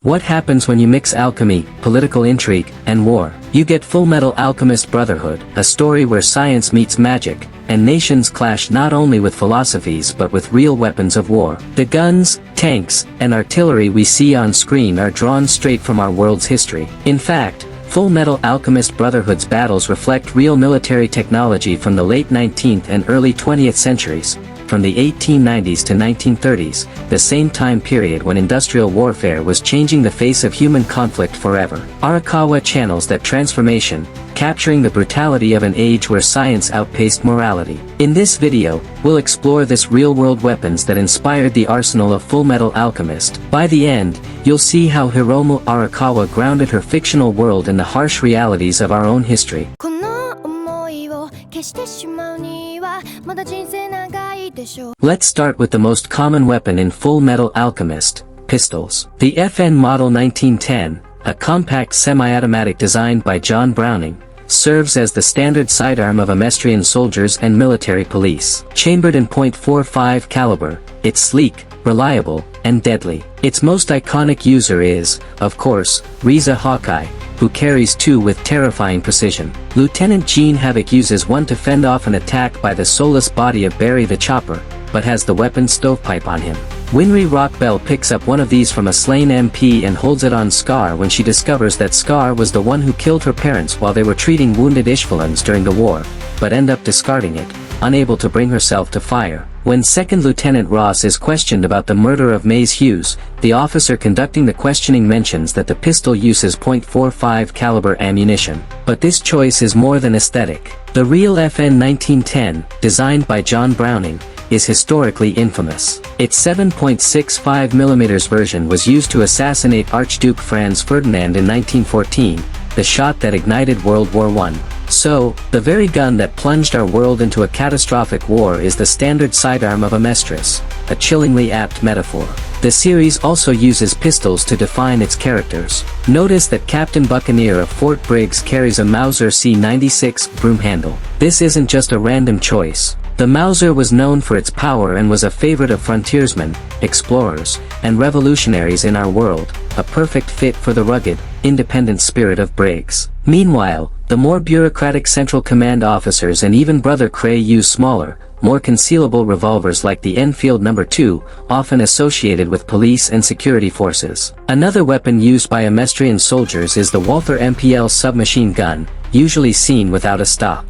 What happens when you mix alchemy, political intrigue, and war? You get Fullmetal Alchemist Brotherhood, a story where science meets magic, and nations clash not only with philosophies but with real weapons of war. The guns, tanks, and artillery we see on screen are drawn straight from our world's history. In fact, Fullmetal Alchemist Brotherhood's battles reflect real military technology from the late 19th and early 20th centuries, from the 1890s to 1930s, the same time period when industrial warfare was changing the face of human conflict forever. Arakawa channels that transformation, capturing the brutality of an age where science outpaced morality. In this video, we'll explore this real-world weapons that inspired the arsenal of Fullmetal Alchemist. By the end, you'll see how Hiromu Arakawa grounded her fictional world in the harsh realities of our own history. Let's start with the most common weapon in Fullmetal Alchemist, pistols. The FN Model 1910, a compact semi-automatic designed by John Browning, serves as the standard sidearm of Amestrian soldiers and military police. Chambered in .45 caliber, it's sleek, reliable, and deadly. Its most iconic user is, of course, Riza Hawkeye, who carries two with terrifying precision. Lieutenant Jean Havoc uses one to fend off an attack by the soulless body of Barry the Chopper, but has the weapon stovepipe on him. Winry Rockbell picks up one of these from a slain MP and holds it on Scar when she discovers that Scar was the one who killed her parents while they were treating wounded Ishvalans during the war, but end up discarding it, unable to bring herself to fire. When 2nd Lieutenant Ross is questioned about the murder of Maze Hughes, the officer conducting the questioning mentions that the pistol uses .45 caliber ammunition. But this choice is more than aesthetic. The real FN 1910, designed by John Browning, is historically infamous. Its 7.65mm version was used to assassinate Archduke Franz Ferdinand in 1914, the shot that ignited World War I. So, the very gun that plunged our world into a catastrophic war is the standard sidearm of Amestris, a chillingly apt metaphor. The series also uses pistols to define its characters. Notice that Captain Buccaneer of Fort Briggs carries a Mauser C96 broom handle. This isn't just a random choice. The Mauser was known for its power and was a favorite of frontiersmen, explorers, and revolutionaries in our world, a perfect fit for the rugged, independent spirit of Briggs. Meanwhile, the more bureaucratic Central Command officers and even Brother Cray use smaller, more concealable revolvers like the Enfield No. 2, often associated with police and security forces. Another weapon used by Amestrian soldiers is the Walther MPL submachine gun, usually seen without a stock.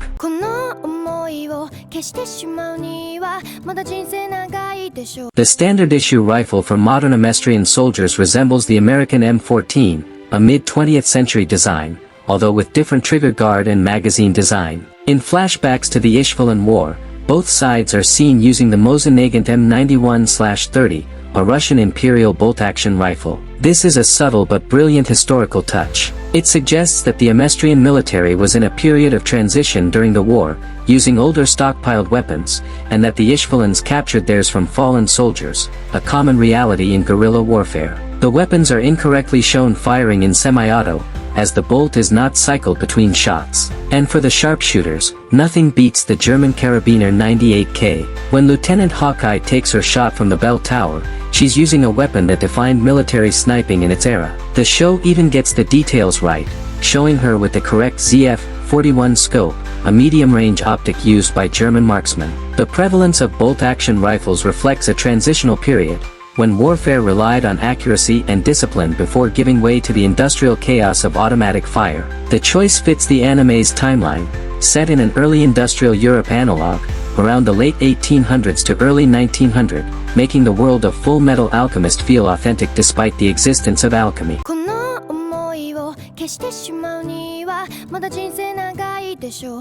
The standard issue rifle for modern Amestrian soldiers resembles the American M14, a mid-20th century design, although with different trigger guard and magazine design. In flashbacks to the Ishvalan War, both sides are seen using the Mosin-Nagant M91/30, a Russian Imperial bolt-action rifle. This is a subtle but brilliant historical touch. It suggests that the Amestrian military was in a period of transition during the war, using older stockpiled weapons, and that the Ishvalans captured theirs from fallen soldiers, a common reality in guerrilla warfare. The weapons are incorrectly shown firing in semi-auto, as the bolt is not cycled between shots. And for the sharpshooters, nothing beats the German Karabiner 98K. When Lieutenant Hawkeye takes her shot from the bell tower, she's using a weapon that defined military sniping in its era. The show even gets the details right, showing her with the correct ZF-41 scope, a medium-range optic used by German marksmen. The prevalence of bolt-action rifles reflects a transitional period, when warfare relied on accuracy and discipline before giving way to the industrial chaos of automatic fire. The choice fits the anime's timeline, set in an early industrial Europe analog, around the late 1800s to early 1900, making the world of Fullmetal Alchemist feel authentic despite the existence of alchemy.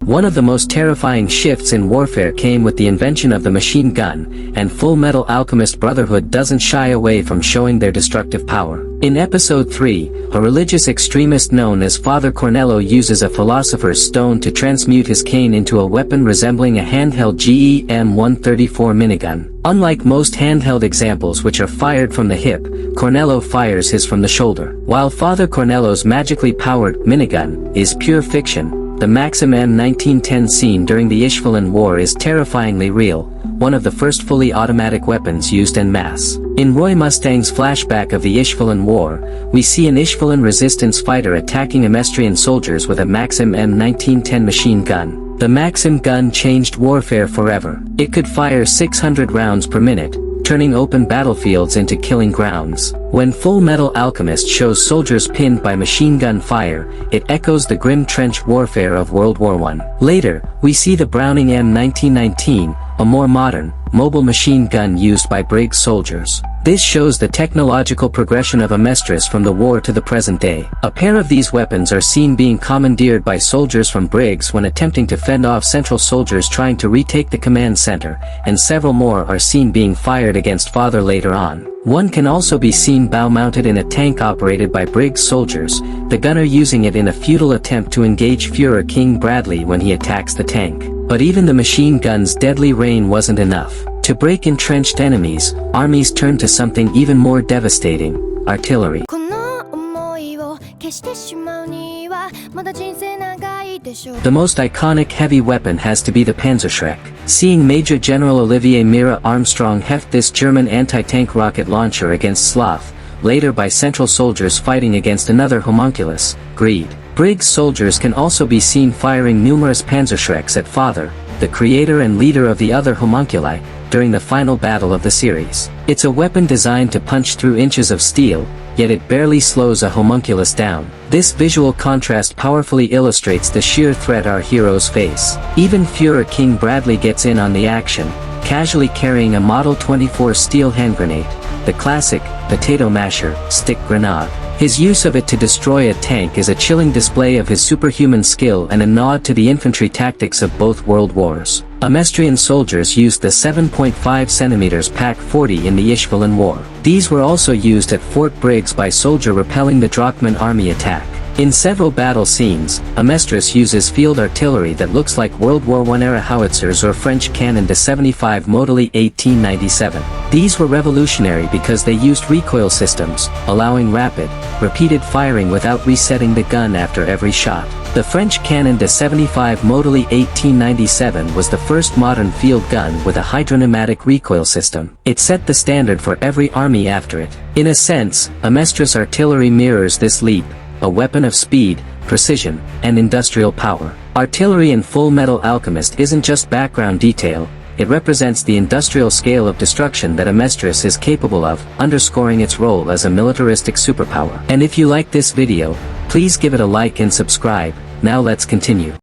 One of the most terrifying shifts in warfare came with the invention of the machine gun, and Fullmetal Alchemist Brotherhood doesn't shy away from showing their destructive power. In Episode 3, a religious extremist known as Father Cornello uses a philosopher's stone to transmute his cane into a weapon resembling a handheld GEM-134 minigun. Unlike most handheld examples which are fired from the hip, Cornello fires his from the shoulder. While Father Cornello's magically powered minigun is pure fiction, the Maxim M1910 scene during the Ishvalan War is terrifyingly real, one of the first fully automatic weapons used en masse. In Roy Mustang's flashback of the Ishvalan War, we see an Ishvalan resistance fighter attacking Amestrian soldiers with a Maxim M1910 machine gun. The Maxim gun changed warfare forever. It could fire 600 rounds per minute, turning open battlefields into killing grounds. When Fullmetal Alchemist shows soldiers pinned by machine gun fire, it echoes the grim trench warfare of World War I. Later, we see the Browning M1919, a more modern, mobile machine gun used by Briggs soldiers. This shows the technological progression of Amestris from the war to the present day. A pair of these weapons are seen being commandeered by soldiers from Briggs when attempting to fend off Central soldiers trying to retake the command center, and several more are seen being fired against Father later on. One can also be seen bow-mounted in a tank operated by Briggs soldiers, the gunner using it in a futile attempt to engage Führer King Bradley when he attacks the tank. But even the machine gun's deadly rain wasn't enough. To break entrenched enemies, armies turned to something even more devastating: artillery. The most iconic heavy weapon has to be the Panzerschreck. Seeing Major General Olivier Mira Armstrong heft this German anti-tank rocket launcher against Sloth, later by Central soldiers fighting against another homunculus, Greed. Briggs soldiers can also be seen firing numerous Panzerschrecks at Father, the creator and leader of the other homunculi, during the final battle of the series. It's a weapon designed to punch through inches of steel, yet it barely slows a homunculus down. This visual contrast powerfully illustrates the sheer threat our heroes face. Even Führer King Bradley gets in on the action, casually carrying a Model 24 steel hand grenade, the classic potato masher stick grenade. His use of it to destroy a tank is a chilling display of his superhuman skill and a nod to the infantry tactics of both world wars. Amestrian soldiers used the 7.5 cm Pak-40 in the Ishvalan War. These were also used at Fort Briggs by soldier repelling the Drachman army attack. In several battle scenes, Amestris uses field artillery that looks like World War I-era howitzers or French Canon de 75 Modèle 1897. These were revolutionary because they used recoil systems, allowing rapid, repeated firing without resetting the gun after every shot. The French Canon de 75 Modèle 1897 was the first modern field gun with a hydropneumatic recoil system. It set the standard for every army after it. In a sense, Amestris artillery mirrors this leap, a weapon of speed, precision, and industrial power. Artillery in Fullmetal Alchemist isn't just background detail, it represents the industrial scale of destruction that Amestris is capable of, underscoring its role as a militaristic superpower. And if you like this video, please give it a like and subscribe. Now let's continue.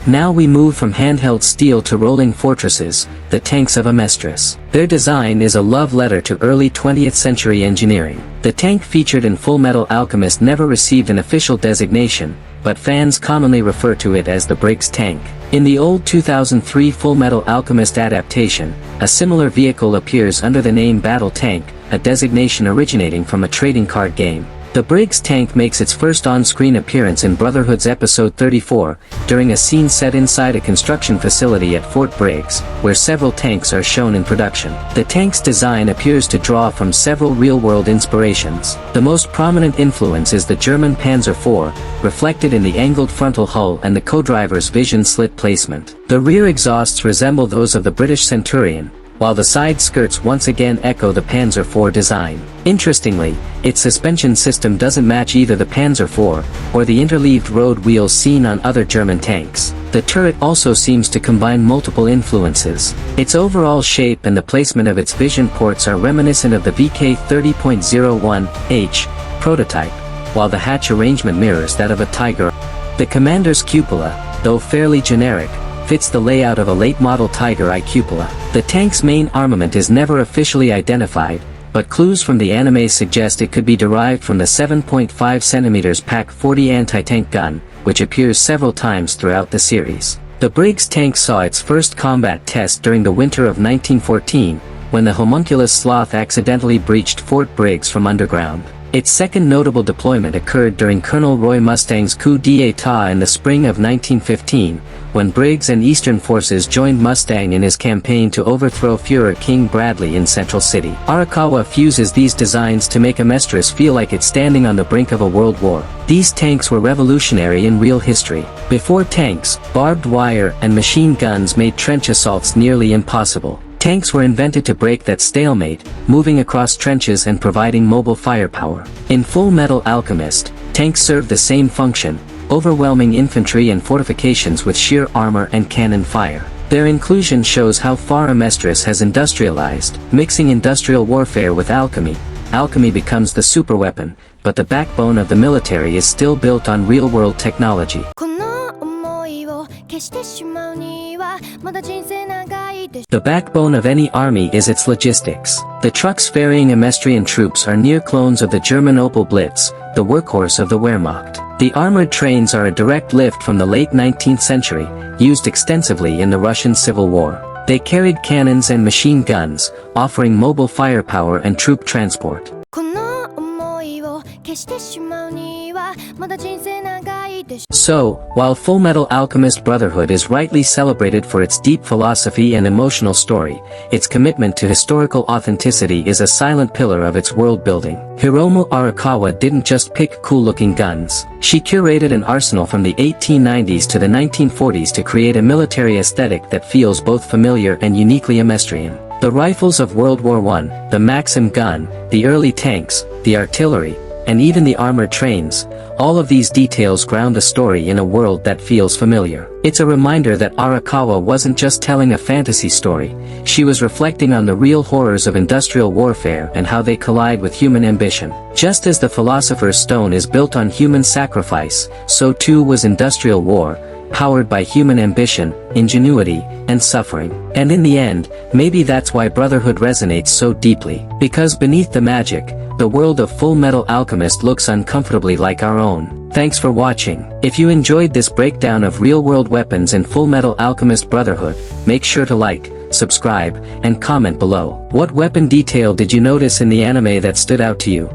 Now we move from handheld steel to rolling fortresses, the tanks of Amestris. Their design is a love letter to early 20th century engineering. The tank featured in Fullmetal Alchemist never received an official designation, but fans commonly refer to it as the Briggs tank. In the old 2003 Fullmetal Alchemist adaptation, a similar vehicle appears under the name Battle Tank, a designation originating from a trading card game. The Briggs tank makes its first on-screen appearance in Brotherhood's episode 34, during a scene set inside a construction facility at Fort Briggs, where several tanks are shown in production. The tank's design appears to draw from several real-world inspirations. The most prominent influence is the German Panzer IV, reflected in the angled frontal hull and the co-driver's vision slit placement. The rear exhausts resemble those of the British Centurion, while the side skirts once again echo the Panzer IV design. Interestingly, its suspension system doesn't match either the Panzer IV or the interleaved road wheels seen on other German tanks. The turret also seems to combine multiple influences. Its overall shape and the placement of its vision ports are reminiscent of the VK 30.01H prototype, while the hatch arrangement mirrors that of a Tiger. The commander's cupola, though fairly generic, fits the layout of a late-model Tiger I cupola. The tank's main armament is never officially identified, but clues from the anime suggest it could be derived from the 7.5 cm Pak-40 anti-tank gun, which appears several times throughout the series. The Briggs tank saw its first combat test during the winter of 1914, when the homunculus Sloth accidentally breached Fort Briggs from underground. Its second notable deployment occurred during Colonel Roy Mustang's coup d'état in the spring of 1915, when Briggs and Eastern forces joined Mustang in his campaign to overthrow Führer King Bradley in Central City. Arakawa fuses these designs to make Amestris feel like it's standing on the brink of a world war. These tanks were revolutionary in real history. Before tanks, barbed wire and machine guns made trench assaults nearly impossible. Tanks were invented to break that stalemate, moving across trenches and providing mobile firepower. In Fullmetal Alchemist, tanks served the same function, overwhelming infantry and fortifications with sheer armor and cannon fire. Their inclusion shows how far Amestris has industrialized. Mixing industrial warfare with alchemy, alchemy becomes the superweapon, but the backbone of the military is still built on real-world technology. The backbone of any army is its logistics. The trucks ferrying Amestrian troops are near clones of the German Opel Blitz, the workhorse of the Wehrmacht. The armored trains are a direct lift from the late 19th century, used extensively in the Russian Civil War. They carried cannons and machine guns, offering mobile firepower and troop transport. So, while Fullmetal Alchemist Brotherhood is rightly celebrated for its deep philosophy and emotional story, its commitment to historical authenticity is a silent pillar of its world building. Hiromu Arakawa didn't just pick cool-looking guns. She curated an arsenal from the 1890s to the 1940s to create a military aesthetic that feels both familiar and uniquely Amestrian. The rifles of World War I, the Maxim gun, the early tanks, the artillery, and even the armored trains, all of these details ground the story in a world that feels familiar. It's a reminder that Arakawa wasn't just telling a fantasy story, she was reflecting on the real horrors of industrial warfare and how they collide with human ambition. Just as the Philosopher's Stone is built on human sacrifice, so too was industrial war, powered by human ambition, ingenuity, and suffering. And in the end, maybe that's why Brotherhood resonates so deeply. Because beneath the magic, the world of Fullmetal Alchemist looks uncomfortably like our own. Thanks for watching. If you enjoyed this breakdown of real-world weapons in Fullmetal Alchemist Brotherhood, make sure to like, subscribe, and comment below. What weapon detail did you notice in the anime that stood out to you?